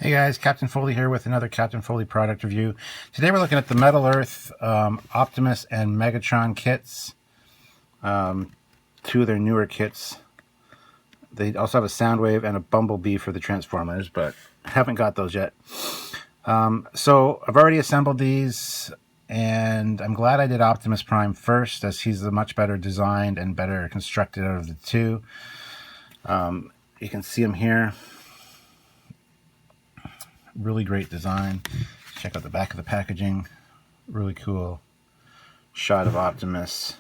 Hey guys, Captain Foley here with another Captain Foley product review. Today we're looking at the Metal Earth Optimus and Megatron kits. Two of their newer kits. They also have a Soundwave and a Bumblebee for the Transformers, but haven't got those yet. So I've already assembled these, and I'm glad I did Optimus Prime first, as he's the much better designed and better constructed out of the two. You can see him here. Really great design. Check out the back of the packaging. Really cool shot of Optimus,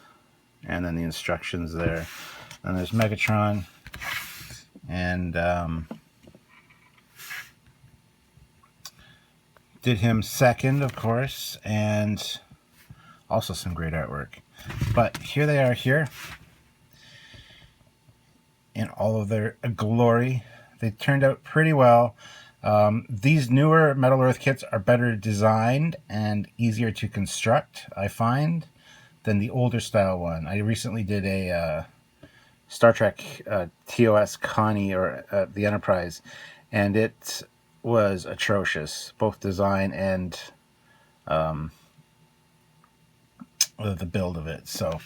and then the instructions there. And there's Megatron, and did him second, of course, and also some great artwork. But here they are here in all of their glory. They turned out pretty well. These newer Metal Earth kits are better designed and easier to construct, I find, than the older style one. I recently did a Star Trek TOS Connie, or the Enterprise, and it was atrocious, both design and the build of it. So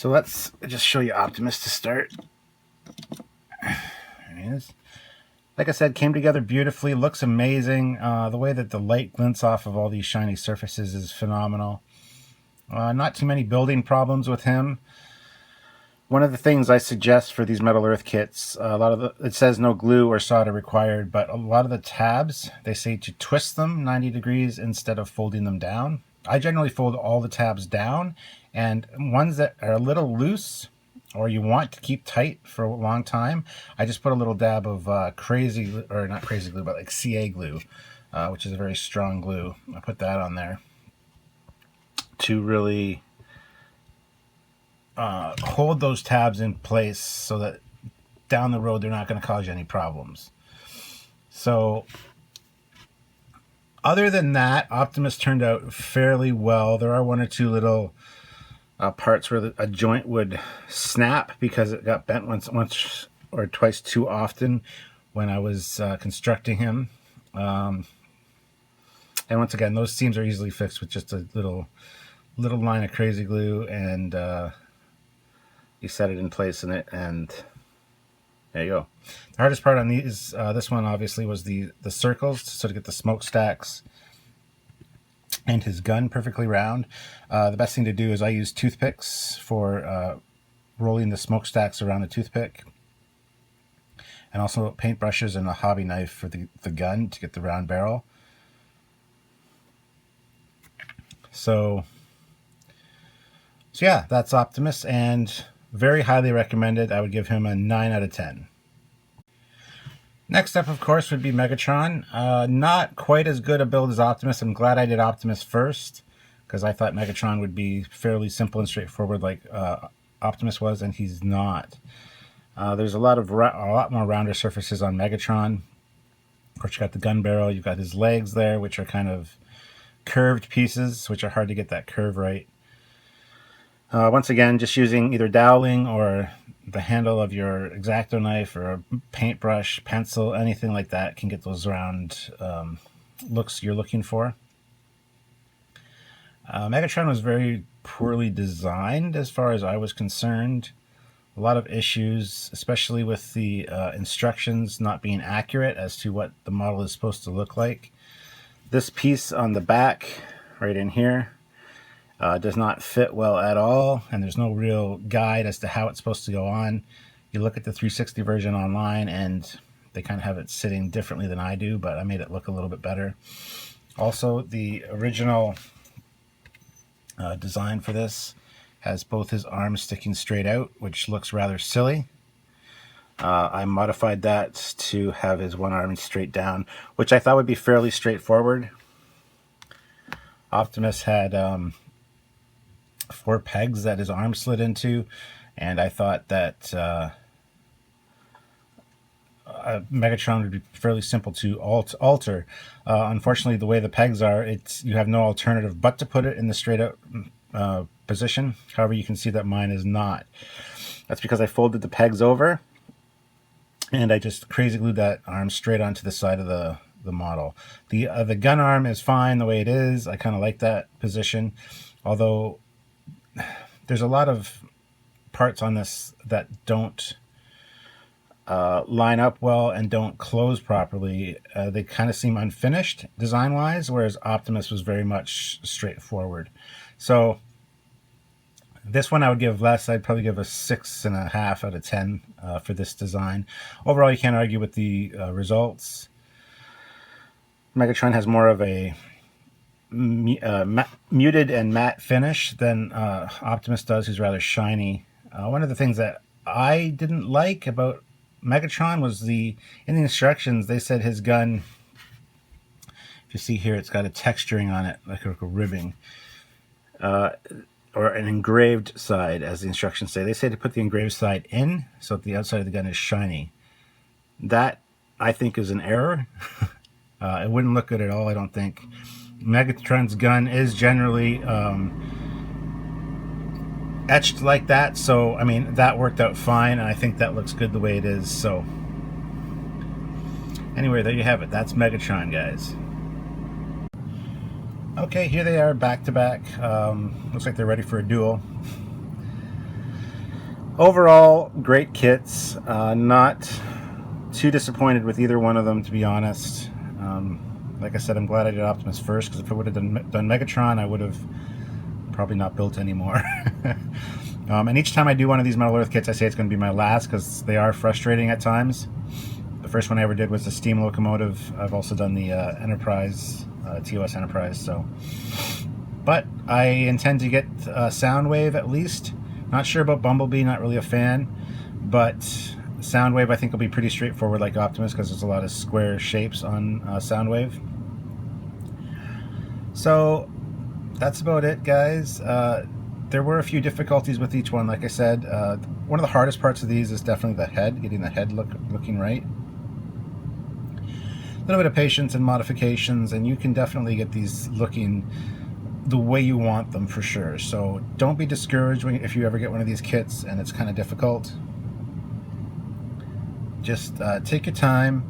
let's just show you Optimus to start. There he is. Like I said, came together beautifully, looks amazing. The way that the light glints off of all these shiny surfaces is phenomenal. Not too many building problems with him. One of the things I suggest for these Metal Earth kits, it says no glue or solder required, but a lot of the tabs, they say to twist them 90 degrees instead of folding them down. I generally fold all the tabs down, and ones that are a little loose, or you want to keep tight for a long time, I just put a little dab of not crazy glue, but like CA glue, which is a very strong glue. I put that on there to really hold those tabs in place so that down the road they're not going to cause you any problems. So other than that, Optimus turned out fairly well. There are one or two little parts where a joint would snap because it got bent once or twice too often when I was constructing him. And once again, those seams are easily fixed with just a little line of crazy glue, and you set it in place in it, and there you go. The hardest part on these, this one obviously, was the circles, so to get the smokestacks and his gun perfectly round. The best thing to do is I use toothpicks for rolling the smokestacks around the toothpick, and also paintbrushes and a hobby knife for the gun to get the round barrel. So yeah, that's Optimus, and very highly recommended. I would give him a 9 out of 10. Next up, of course, would be Megatron. Not quite as good a build as Optimus. I'm glad I did Optimus first, because I thought Megatron would be fairly simple and straightforward like Optimus was, and he's not. There's a lot more rounder surfaces on Megatron. Of course, you got the gun barrel, you've got his legs there, which are kind of curved pieces, which are hard to get that curve right. Once again, just using either doweling or the handle of your X-Acto knife or a paintbrush, pencil, anything like that can get those round looks you're looking for. Megatron was very poorly designed as far as I was concerned. A lot of issues, especially with the instructions not being accurate as to what the model is supposed to look like. This piece on the back, right in here, does not fit well at all, and there's no real guide as to how it's supposed to go on. You look at the 360 version online, and they kind of have it sitting differently than I do, but I made it look a little bit better. Also, the original design for this has both his arms sticking straight out, which looks rather silly. I modified that to have his one arm straight down, which I thought would be fairly straightforward. Optimus had 4 pegs that his arm slid into, and I thought that Megatron would be fairly simple to alter. Unfortunately, the way the pegs are, you have no alternative but to put it in the straight out position. However, you can see that mine is not. That's because I folded the pegs over and I just crazy glued that arm straight onto the side of the model. The gun arm is fine the way it is. I kind of like that position, although there's a lot of parts on this that don't line up well and don't close properly. They kind of seem unfinished design-wise, whereas Optimus was very much straightforward. So this one I would give less. I'd probably give a 6.5 out of 10 for this design. Overall, you can't argue with the results. Megatron has more of a muted and matte finish than Optimus does, who's rather shiny. One of the things that I didn't like about Megatron was in the instructions, they said his gun, if you see here, it's got a texturing on it, like a ribbing, or an engraved side, as the instructions say. They say to put the engraved side in, so that the outside of the gun is shiny. That, I think, is an error. It wouldn't look good at all, I don't think. Megatron's gun is generally etched like that, so I mean that worked out fine, and I think that looks good the way it is. So anyway, there you have it. That's Megatron, guys. Okay, here they are back to back. Looks like they're ready for a duel. Overall, great kits. Not too disappointed with either one of them, to be honest. Like I said, I'm glad I did Optimus first, because if I would have done Megatron, I would have probably not built anymore. And each time I do one of these Metal Earth kits, I say it's going to be my last, because they are frustrating at times. The first one I ever did was the steam locomotive. I've also done the Enterprise, TOS Enterprise. So, but I intend to get Soundwave at least. Not sure about Bumblebee, not really a fan, but Soundwave I think will be pretty straightforward like Optimus, because there's a lot of square shapes on Soundwave. So that's about it, guys. There were a few difficulties with each one, like I said. One of the hardest parts of these is definitely the head, getting the head looking right. A little bit of patience and modifications, and you can definitely get these looking the way you want them for sure. So don't be discouraged if you ever get one of these kits and it's kind of difficult. Just take your time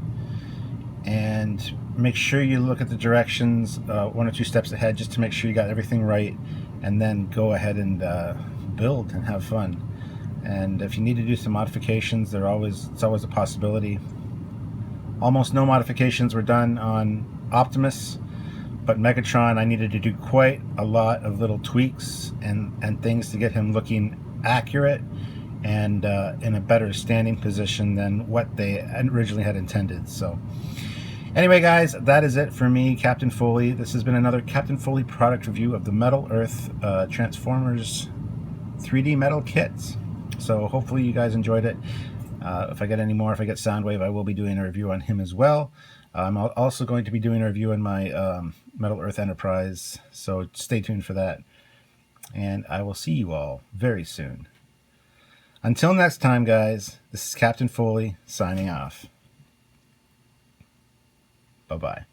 and make sure you look at the directions 1 or 2 steps ahead, just to make sure you got everything right, and then go ahead and build and have fun. And if you need to do some modifications, it's always a possibility. Almost no modifications were done on Optimus, but Megatron, I needed to do quite a lot of little tweaks and things to get him looking accurate and in a better standing position than what they originally had intended. So anyway, guys, that is it for me, Captain Foley. This has been another Captain Foley product review of the Metal Earth Transformers 3D metal kits. So hopefully you guys enjoyed it. If I get any more, if I get Soundwave, I will be doing a review on him as well. I'm also going to be doing a review on my Metal Earth Enterprise, so stay tuned for that. And I will see you all very soon. Until next time, guys, this is Captain Foley signing off. Bye-bye.